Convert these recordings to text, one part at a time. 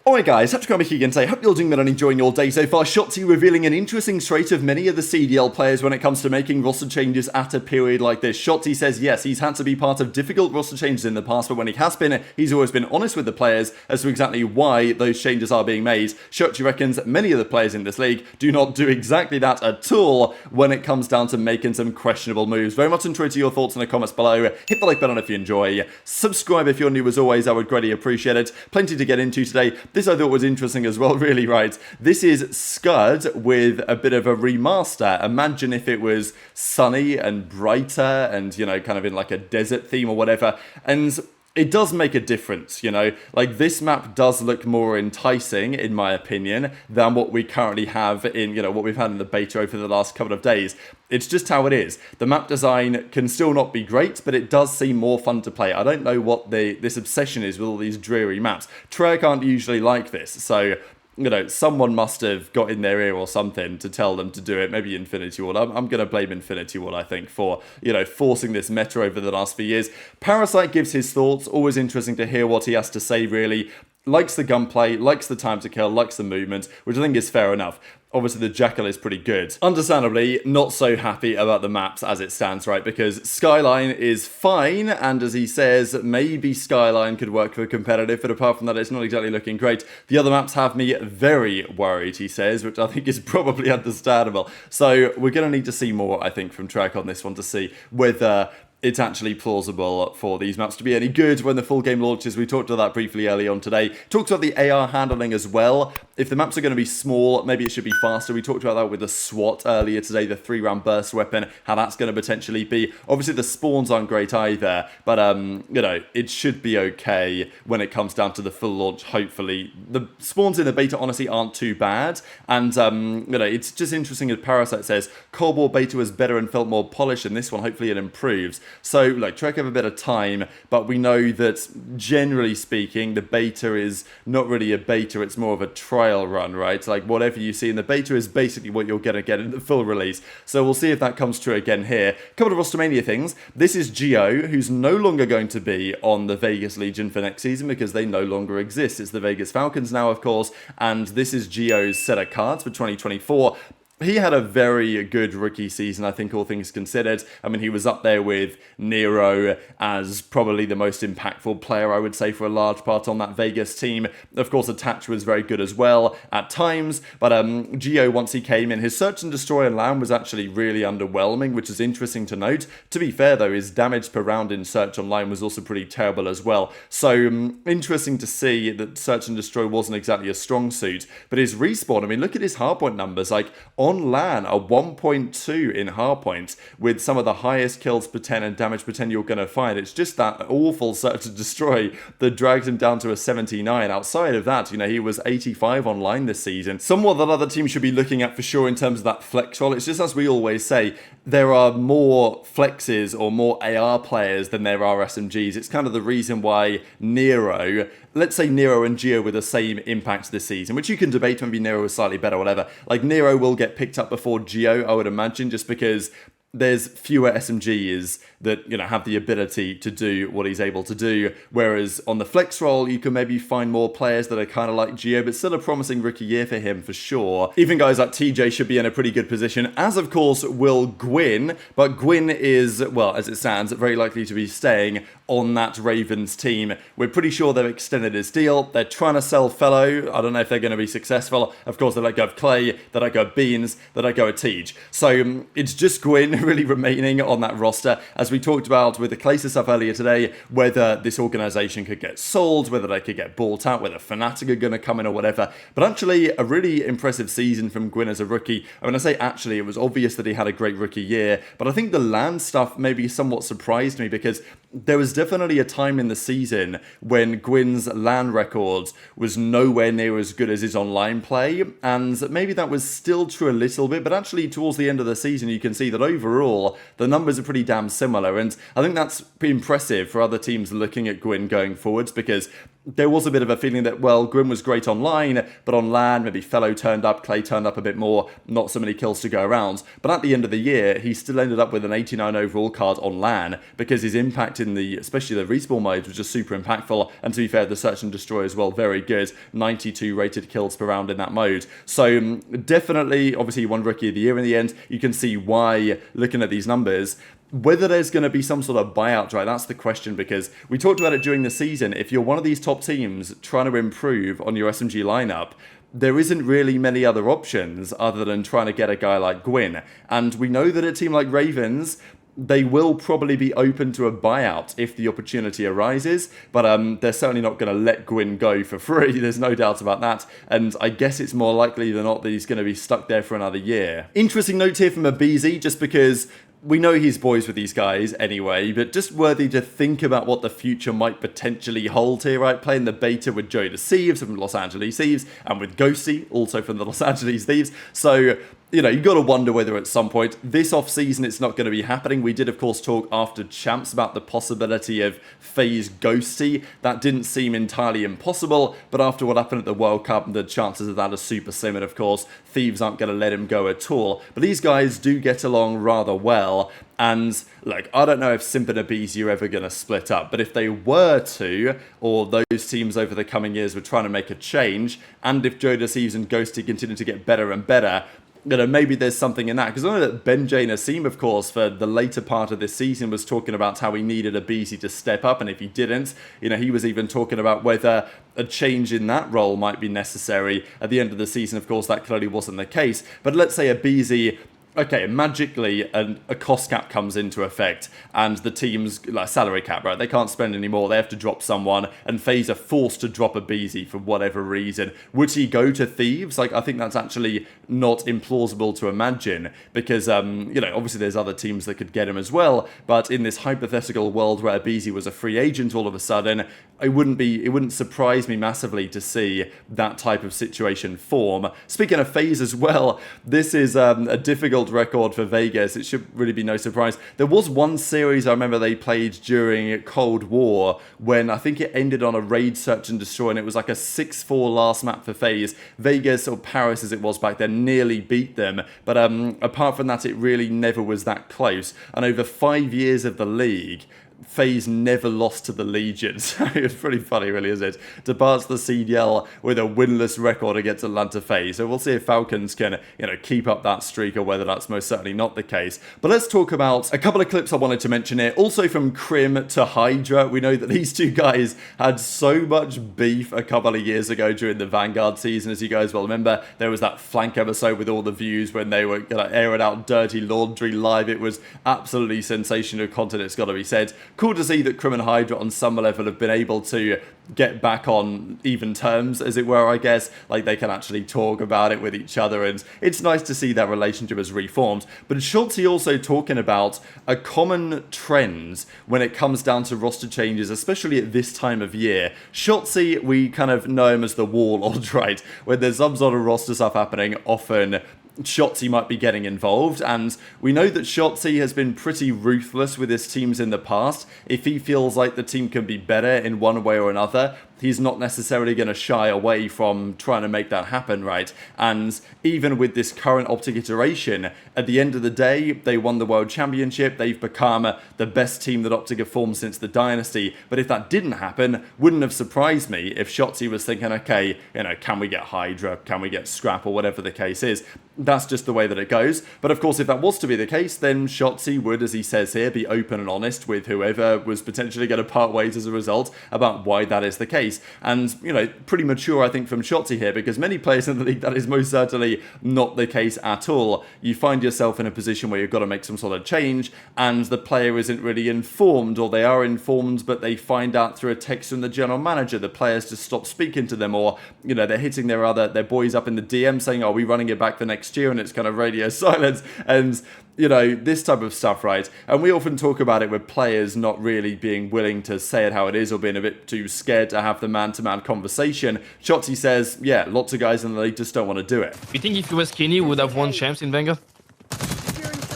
Alright guys, TacticalRab again today. Hope you're doing well and enjoying your day so far. Shotzzy revealing an interesting trait of many of the CDL players when it comes to making roster changes at a period like this. Shotzzy says yes, he's had to be part of difficult roster changes in the past, but when he has been, he's always been honest with the players as to exactly why those changes are being made. Shotzzy reckons many of the players in this league do not do exactly that at all when it comes down to making some questionable moves. Very much enjoy your thoughts in the comments below. Hit the like button if you enjoy. Subscribe if you're new as always, I would greatly appreciate it. Plenty to get into today. This I thought was interesting as well, really, right? This is Skyz with a bit of a remaster. Imagine if it was sunny and brighter and, you know, kind of in like a desert theme or whatever. And it does make a difference, you know, like this map does look more enticing, in my opinion, than what we currently have in, you know, what we've had in the beta over the last couple of days. It's just how it is. The map design can still not be great, but it does seem more fun to play. I don't know what this obsession is with all these dreary maps. Treyarch aren't usually like this, so you know, someone must have got in their ear or something to tell them to do it. Maybe Infinity Ward. I'm going to blame Infinity Ward, I think, for, you know, forcing this meta over the last few years. Parasite gives his thoughts. Always interesting to hear what he has to say, really. Likes the gunplay, likes the time to kill, likes the movement, which I think is fair enough. Obviously, the Jackal is pretty good. Understandably, not so happy about the maps as it stands, right? Because Skyline is fine, and as he says, maybe Skyline could work for competitive, but apart from that, it's not exactly looking great. The other maps have me very worried, he says, which I think is probably understandable. So we're going to need to see more, I think, from Treyarch on this one to see whether it's actually plausible for these maps to be any good when the full game launches. We talked about that briefly early on today. Talked about the AR handling as well. If the maps are going to be small, maybe it should be faster. We talked about that with the SWAT earlier today, the 3-round burst weapon, how that's going to potentially be. Obviously, the spawns aren't great either, but, you know, it should be okay when it comes down to the full launch, hopefully. The spawns in the beta, honestly, aren't too bad, and, you know, it's just interesting as Parasite says, Cold War beta was better and felt more polished, and this one, hopefully, it improves. So, like, Trek have a bit of time, but we know that, generally speaking, the beta is not really a beta, it's more of a trial run, right? Like, whatever you see in the beta is basically what you're going to get in the full release. So we'll see if that comes true again here. A couple of Rostermania things. This is Geo, who's no longer going to be on the Vegas Legion for next season because they no longer exist. It's the Vegas Falcons now, of course, and this is Geo's set of cards for 2024. He had a very good rookie season, I think, all things considered. I mean, he was up there with Nero as probably the most impactful player, I would say, for a large part on that Vegas team. Of course, Attach was very good as well at times, but Geo, once he came in, his Search and Destroy and LAN was actually really underwhelming, which is interesting to note. To be fair, though, his damage per round in Search Online was also pretty terrible as well. So, interesting to see that Search and Destroy wasn't exactly a strong suit, but his respawn, I mean, look at his hardpoint numbers, like, on LAN, a 1.2 in hardpoint with some of the highest kills per 10 and damage per 10 you're going to find. It's just that awful Search and Destroy that drags him down to a 79. Outside of that, you know, he was 85 online this season. Somewhat that other teams should be looking at for sure in terms of that flex role. It's just as we always say, there are more flexes or more AR players than there are SMGs. It's kind of the reason why Nero, let's say Nero and Geo were the same impact this season, which you can debate, maybe Nero was slightly better or whatever. Like, Nero will get picked up before Geo, I would imagine, just because there's fewer SMGs that, you know, have the ability to do what he's able to do, whereas on the flex role, you can maybe find more players that are kind of like Geo, but still a promising rookie year for him, for sure. Even guys like TJ should be in a pretty good position, as of course will Gwyn, but Gwyn is, well, as it stands, very likely to be staying on that Ravens team. We're pretty sure they've extended his deal. They're trying to sell Fellow. I don't know if they're going to be successful. Of course, they let go of Clay, they let go of Beans, they let go of Tej. So it's just Gwyn really remaining on that roster. As we talked about with the Clayster stuff earlier today, whether this organization could get sold, whether they could get bought out, whether Fnatic are going to come in or whatever. But actually, a really impressive season from Gwyn as a rookie. I mean, I say actually, it was obvious that he had a great rookie year, but I think the LAN stuff maybe somewhat surprised me because there was definitely a time in the season when Gwyn's LAN record was nowhere near as good as his online play, and maybe that was still true a little bit, but actually towards the end of the season you can see that overall the numbers are pretty damn similar, and I think that's pretty impressive for other teams looking at Gwyn going forwards, because there was a bit of a feeling that, well, Grim was great online, but on LAN, maybe Fellow turned up, Clay turned up a bit more, not so many kills to go around. But at the end of the year, he still ended up with an 89 overall card on LAN, because his impact in the, especially the respawn modes, was just super impactful. And to be fair, the Search and Destroy as well, very good. 92 rated kills per round in that mode. So definitely, obviously, he won Rookie of the Year in the end. You can see why, looking at these numbers. Whether there's going to be some sort of buyout, right? That's the question, because we talked about it during the season. If you're one of these top teams trying to improve on your SMG lineup, there isn't really many other options other than trying to get a guy like Gwyn. And we know that a team like Ravens, they will probably be open to a buyout if the opportunity arises, but they're certainly not going to let Gwyn go for free. There's no doubt about that, and I guess it's more likely than not that he's going to be stuck there for another year. Interesting note here from aBeZy, just because we know he's boys with these guys anyway, but just worthy to think about what the future might potentially hold here, right? Playing the beta with JoeDeceives from Los Angeles Thieves, and with Ghosty, also from the Los Angeles Thieves. So, you know, you got to wonder whether at some point this off-season it's not going to be happening. We did, of course, talk after Champs about the possibility of FaZe Ghosty. That didn't seem entirely impossible, but after what happened at the World Cup, the chances of that are super slim, and of course, Thieves aren't going to let him go at all. But these guys do get along rather well. And, like, I don't know if Simp and aBeZy are ever going to split up, but if they were to, or those teams over the coming years were trying to make a change, and if JoeDeceives and Ghosty continue to get better and better, you know, maybe there's something in that. Because I know that Nastie, of course, for the later part of this season was talking about how he needed aBeZy to step up, and if he didn't, you know, he was even talking about whether a change in that role might be necessary. At the end of the season, of course, that clearly wasn't the case. But let's say aBeZy, okay, magically a cost cap comes into effect and the team's like salary cap, right? They can't spend any more. They have to drop someone, and FaZe are forced to drop aBeZy for whatever reason. Would he go to Thieves? Like, I think that's actually not implausible to imagine, because, you know, obviously there's other teams that could get him as well. But in this hypothetical world where aBeZy was a free agent all of a sudden, it wouldn't surprise me massively to see that type of situation form. Speaking of FaZe as well, this is a difficult record for Vegas. It should really be no surprise. There was one series I remember they played during Cold War when I think it ended on a raid search and destroy, and it was like a 6-4 last map for FaZe. Vegas, or Paris as it was back then, nearly beat them, but apart from that, it really never was that close. And over 5 years of the league, FaZe never lost to the Legion. So it's pretty funny, really, isn't it? Departs the CDL with a winless record against Atlanta FaZe. So we'll see if Falcons can, you know, keep up that streak, or whether that's most certainly not the case. But let's talk about a couple of clips I wanted to mention here. Also from Crim to HyDra. We know that these two guys had so much beef a couple of years ago during the Vanguard season. As you guys well remember, there was that flank episode with all the views when they were going to air it out dirty laundry live. It was absolutely sensational content, it's got to be said. Cool to see that Crim and HyDra on some level have been able to get back on even terms, as it were, I guess. Like, they can actually talk about it with each other, and it's nice to see that relationship has reformed. But Shotzzy also talking about a common trend when it comes down to roster changes, especially at this time of year. Shotzzy, we kind of know him as the warlord, right? When there's some sort of roster stuff happening, often Shotzzy might be getting involved, and we know that Shotzzy has been pretty ruthless with his teams in the past. If he feels like the team can be better in one way or another, he's not necessarily going to shy away from trying to make that happen, right? And even with this current OpTic iteration, at the end of the day, they won the World Championship. They've become the best team that OpTic have formed since the Dynasty. But if that didn't happen, wouldn't have surprised me if Shotzzy was thinking, okay, you know, can we get HyDra? Can we get Scrap? Or whatever the case is. That's just the way that it goes. But of course, if that was to be the case, then Shotzzy would, as he says here, be open and honest with whoever was potentially going to part ways as a result about why that is the case. And, you know, pretty mature, I think, from Shotzzy here, because many players in the league, that is most certainly not the case at all. You find yourself in a position where you've got to make some sort of change, and the player isn't really informed, or they are informed, but they find out through a text from the general manager. The players just stop speaking to them, or, you know, they're hitting their boys up in the DM saying, are we running it back the next year? And it's kind of radio silence. And, you know, this type of stuff, right? And we often talk about it with players not really being willing to say it how it is, or being a bit too scared to have the man-to-man conversation. Shotzzy says, yeah, lots of guys in the league just don't want to do it. You think if he was skinny, would have won champs in Vanguard?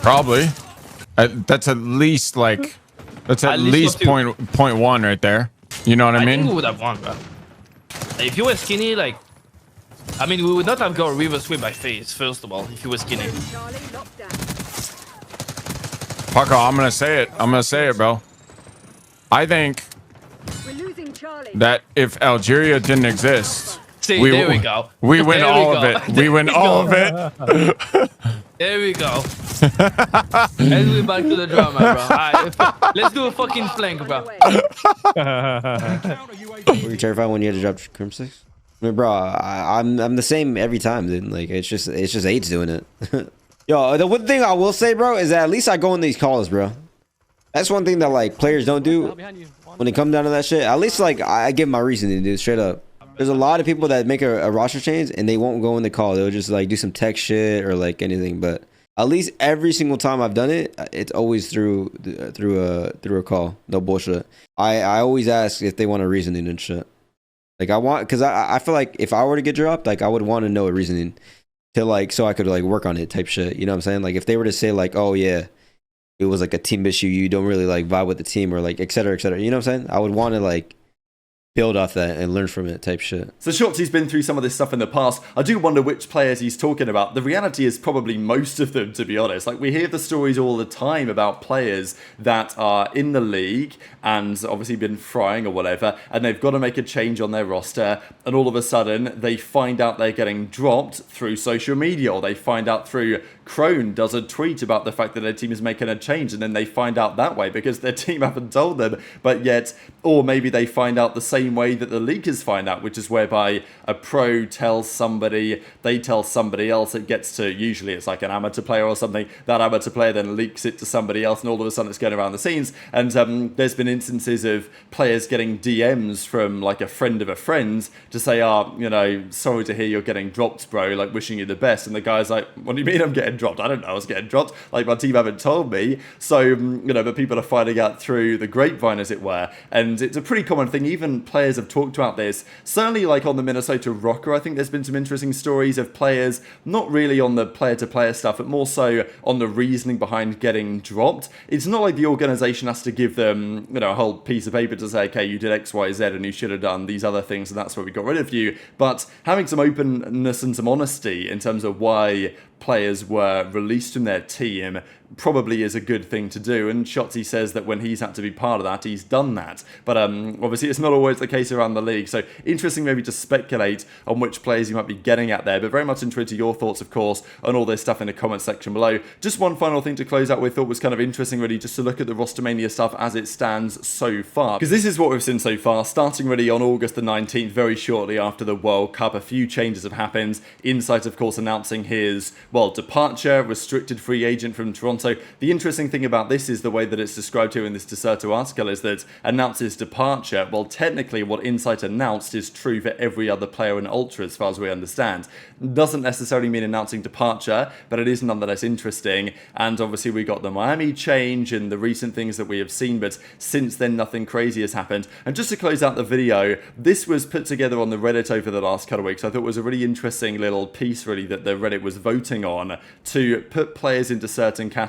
Probably. That's at least like, that's at least point one right there. You know what I mean? I think we would have won, bro. If you were skinny, like, I mean, we would not have got reverse sweep by FaZe, first of all, if you were skinny. Paco, I'm gonna say it. I'm gonna say it, bro. I think that if Algeria didn't exist, See, there we go. We win There all we of go. it. We win all of it. There we go. And we're back to the drama, bro. Alright, let's do a fucking flank, bro. Were you terrified when you had to drop Crim 6? I mean, bro, I'm the same every time, dude. Like it's just AIDS doing it. Yo, the one thing I will say, bro, is that at least I go in these calls, bro. That's one thing that like players don't do when it comes down to that shit. At least like I give my reasoning, dude, straight up. There's a lot of people that make a roster change and they won't go in the call. They'll just like do some tech shit or like anything. But at least every single time I've done it, it's always through a call. No bullshit. I always ask if they want a reasoning and shit. Like because I feel like if I were to get dropped, like I would want to know a reasoning to like so I could like work on it type shit. You know what I'm saying? Like if they were to say like, oh yeah, it was like a team issue, you don't really like vibe with the team or like et cetera, et cetera. You know what I'm saying? I would want to like build off that and learn from it type shit. So Shotzzy's been through some of this stuff in the past. I do wonder which players he's talking about. The reality is probably most of them, to be honest. Like we hear the stories all the time about players that are in the league and obviously been frying or whatever, and they've got to make a change on their roster, and all of a sudden they find out they're getting dropped through social media, or they find out through Crone does a tweet about the fact that their team is making a change, and then they find out that way because their team haven't told them, but yet, or maybe they find out the same way that the leakers find out, which is whereby a pro tells somebody, they tell somebody else, it gets to, usually it's like an amateur player or something, that amateur player then leaks it to somebody else, and all of a sudden it's going around the scenes, and there's been instances of players getting DMs from like a friend of a friend to say, you know, sorry to hear you're getting dropped, bro, like wishing you the best, and the guy's like, what do you mean I'm getting dropped? I don't know I was getting dropped, like my team haven't told me. So, you know, but people are finding out through the grapevine, as it were, and it's a pretty common thing. Even players have talked about this, certainly like on the Minnesota Rocker. I think there's been some interesting stories of players, not really on the player-to-player stuff, but more so on the reasoning behind getting dropped. It's not like the organization has to give them, you know, a whole piece of paper to say, okay, you did X, Y, Z, and you should have done these other things, and that's why we got rid of you. But having some openness and some honesty in terms of why players were released from their team probably is a good thing to do, and Shotzzy says that when he's had to be part of that, he's done that. But obviously it's not always the case around the league, so interesting maybe to speculate on which players you might be getting at there, but very much interested your thoughts, of course, on all this stuff in the comment section below. Just one final thing to close out with, thought was kind of interesting really, just to look at the Rostermania stuff as it stands so far, because this is what we've seen so far, starting really on August the 19th, very shortly after the World Cup. A few changes have happened. Insight, of course, announcing his, well, departure, restricted free agent from Toronto. The interesting thing about this is the way that it's described here in this Deserto article is that announces departure. Well, technically what Insight announced is true for every other player in Ultra as far as we understand. Doesn't necessarily mean announcing departure, but it is nonetheless interesting. And obviously we got the Miami change and the recent things that we have seen, but since then nothing crazy has happened. And just to close out the video, this was put together on the Reddit over the last couple of weeks. I thought it was a really interesting little piece really that the Reddit was voting on to put players into certain categories.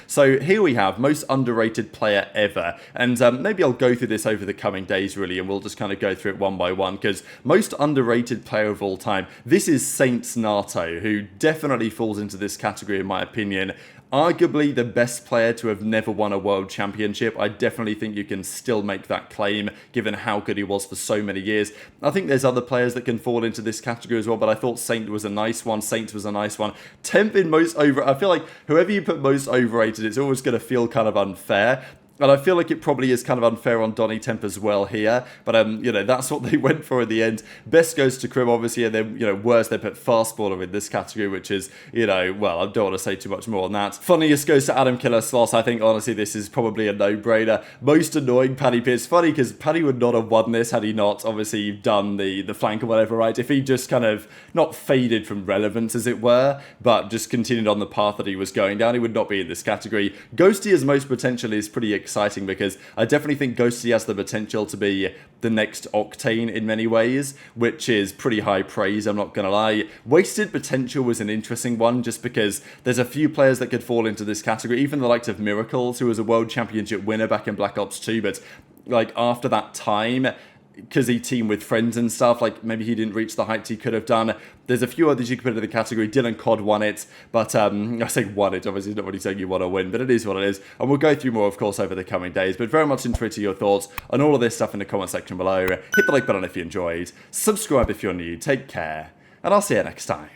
So here we have most underrated player ever, and maybe I'll go through this over the coming days really, and we'll just kind of go through it one by one, because most underrated player of all time, this is Saints Nato, who definitely falls into this category in my opinion. Arguably the best player to have never won a world championship. I definitely think you can still make that claim given how good he was for so many years. I think there's other players that can fall into this category as well, but I thought Saint was a nice one. Saints was a nice one. Temp in most over. I feel like whoever you put most overrated, it's always going to feel kind of unfair. And I feel like it probably is kind of unfair on Donny Temp as well here. But, you know, that's what they went for in the end. Best goes to Crim, obviously, and then, you know, worst, they put Fastballer in this category, which is, you know, well, I don't want to say too much more on that. Funniest goes to Adam Killer Sloss. I think, honestly, this is probably a no-brainer. Most annoying, Paddy Pierce. Funny, because Paddy would not have won this had he not, obviously, done the flank or whatever, right? If he just kind of, not faded from relevance, as it were, but just continued on the path that he was going down, he would not be in this category. Ghosty as most potential is pretty exciting, because I definitely think Ghosty has the potential to be the next Octane in many ways, which is pretty high praise, I'm not going to lie. Wasted potential was an interesting one, just because there's a few players that could fall into this category, even the likes of Miracles, who was a World Championship winner back in Black Ops 2, but like after that time, because he teamed with friends and stuff, like maybe he didn't reach the heights he could have done. There's a few others you could put in the category. Dylan Cod won it, but I say won it, obviously not really saying you want to win, but it is what it is. And we'll go through more, of course, over the coming days, but very much interested in your thoughts on all of this stuff in the comment section below. Hit the like button if you enjoyed, subscribe if you're new, take care, and I'll see you next time.